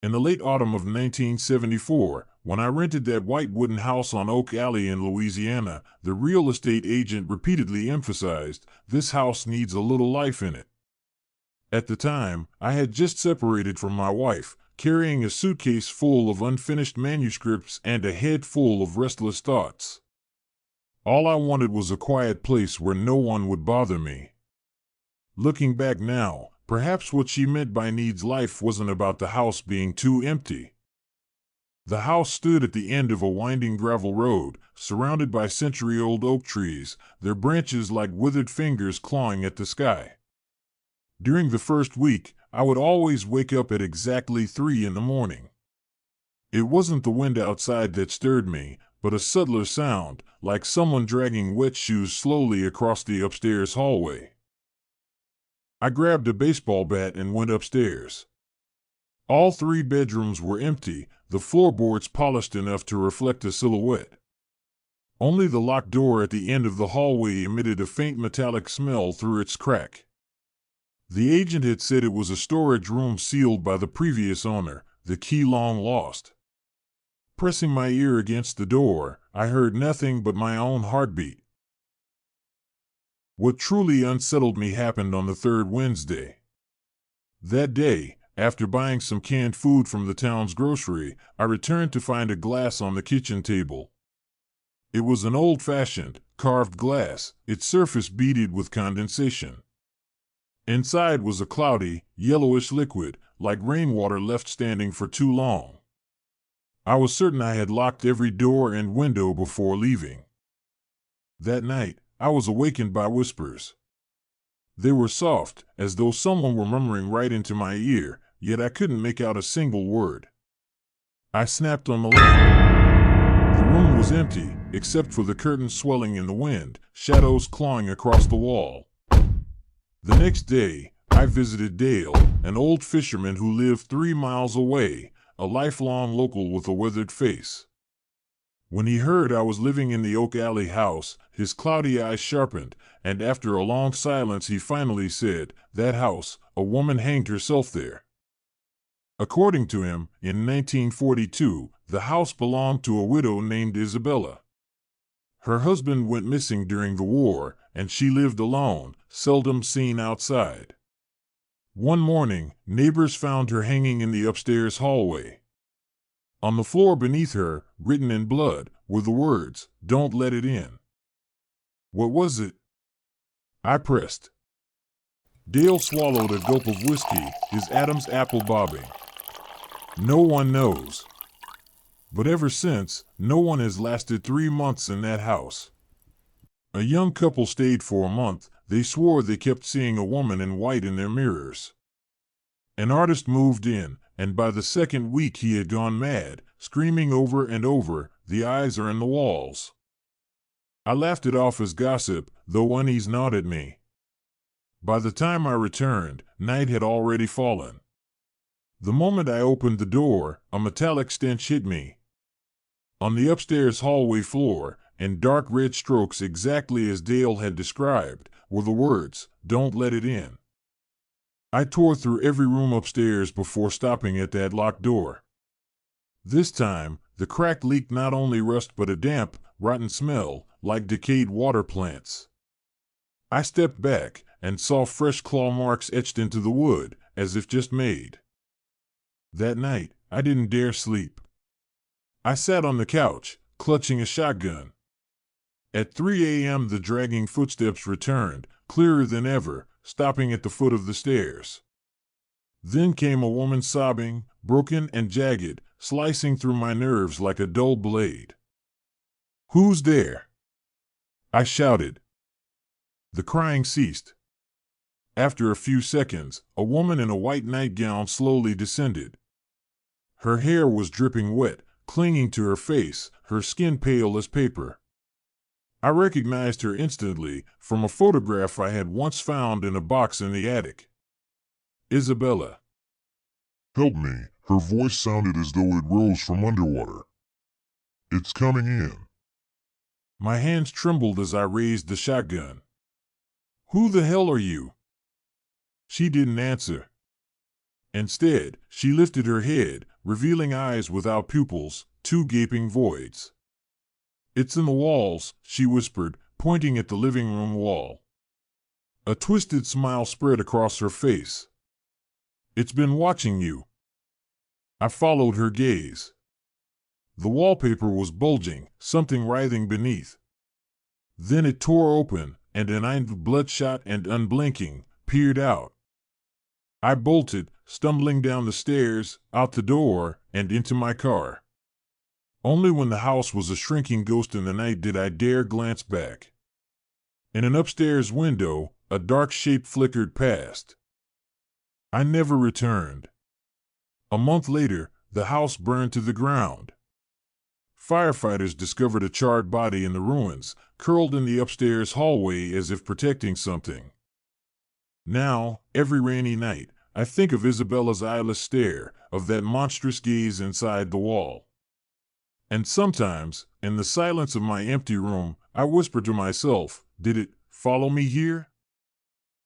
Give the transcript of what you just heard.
In the late autumn of 1974, when I rented that white wooden house on Oak Alley in Louisiana, the real estate agent repeatedly emphasized, "This house needs a little life in it." At the time, I had just separated from my wife, carrying a suitcase full of unfinished manuscripts and a head full of restless thoughts. All I wanted was a quiet place where no one would bother me. Looking back now, perhaps what she meant by needs life wasn't about the house being too empty. The house stood at the end of a winding gravel road, surrounded by century-old oak trees, their branches like withered fingers clawing at the sky. During the first week, I would always wake up at exactly 3 in the morning. It wasn't the wind outside that stirred me, but a subtler sound, like someone dragging wet shoes slowly across the upstairs hallway. I grabbed a baseball bat and went upstairs. All 3 bedrooms were empty, the floorboards polished enough to reflect a silhouette. Only the locked door at the end of the hallway emitted a faint metallic smell through its crack. The agent had said it was a storage room sealed by the previous owner, the key long lost. Pressing my ear against the door, I heard nothing but my own heartbeat. What truly unsettled me happened on the 3rd Wednesday. That day, after buying some canned food from the town's grocery, I returned to find a glass on the kitchen table. It was an old-fashioned, carved glass, its surface beaded with condensation. Inside was a cloudy, yellowish liquid, like rainwater left standing for too long. I was certain I had locked every door and window before leaving. That night, I was awakened by whispers. They were soft, as though someone were murmuring right into my ear, yet I couldn't make out a single word. I snapped on the lamp. The room was empty, except for the curtains swelling in the wind, shadows clawing across the wall. The next day, I visited Dale, an old fisherman who lived 3 miles away, a lifelong local with a weathered face. When he heard I was living in the Oak Alley house, his cloudy eyes sharpened, and after a long silence he finally said, "That house, a woman hanged herself there." According to him, in 1942, the house belonged to a widow named Isabella. Her husband went missing during the war, and she lived alone, seldom seen outside. One morning, neighbors found her hanging in the upstairs hallway. On the floor beneath her, written in blood, were the words, "Don't let it in." What was it? I pressed. Dale swallowed a gulp of whiskey, his Adam's apple bobbing. No one knows. But ever since, no one has lasted 3 months in that house. A young couple stayed for a month. They swore they kept seeing a woman in white in their mirrors. An artist moved in, and by the 2nd week he had gone mad, screaming over and over, "The eyes are in the walls." I laughed it off as gossip, though unease gnawed at me. By the time I returned, night had already fallen. The moment I opened the door, a metallic stench hit me. On the upstairs hallway floor, in dark red strokes exactly as Dale had described, were the words, "Don't let it in." I tore through every room upstairs before stopping at that locked door. This time, the crack leaked not only rust but a damp, rotten smell, like decayed water plants. I stepped back and saw fresh claw marks etched into the wood, as if just made. That night, I didn't dare sleep. I sat on the couch, clutching a shotgun. At 3 a.m. the dragging footsteps returned, clearer than ever, stopping at the foot of the stairs. Then came a woman sobbing, broken and jagged, slicing through my nerves like a dull blade. "Who's there?" I shouted. The crying ceased. After a few seconds, a woman in a white nightgown slowly descended. Her hair was dripping wet, clinging to her face, her skin pale as paper. I recognized her instantly, from a photograph I had once found in a box in the attic. Isabella. "Help me." Her voice sounded as though it rose from underwater. "It's coming in." My hands trembled as I raised the shotgun. "Who the hell are you?" She didn't answer. Instead, she lifted her head, revealing eyes without pupils, two gaping voids. "It's in the walls," she whispered, pointing at the living room wall. A twisted smile spread across her face. "It's been watching you." I followed her gaze. The wallpaper was bulging, something writhing beneath. Then it tore open, and an eye, bloodshot and unblinking, peered out. I bolted, stumbling down the stairs, out the door, and into my car. Only when the house was a shrinking ghost in the night did I dare glance back. In an upstairs window, a dark shape flickered past. I never returned. A month later, the house burned to the ground. Firefighters discovered a charred body in the ruins, curled in the upstairs hallway as if protecting something. Now, every rainy night, I think of Isabella's eyeless stare, of that monstrous gaze inside the wall. And sometimes, in the silence of my empty room, I whisper to myself, did it follow me here?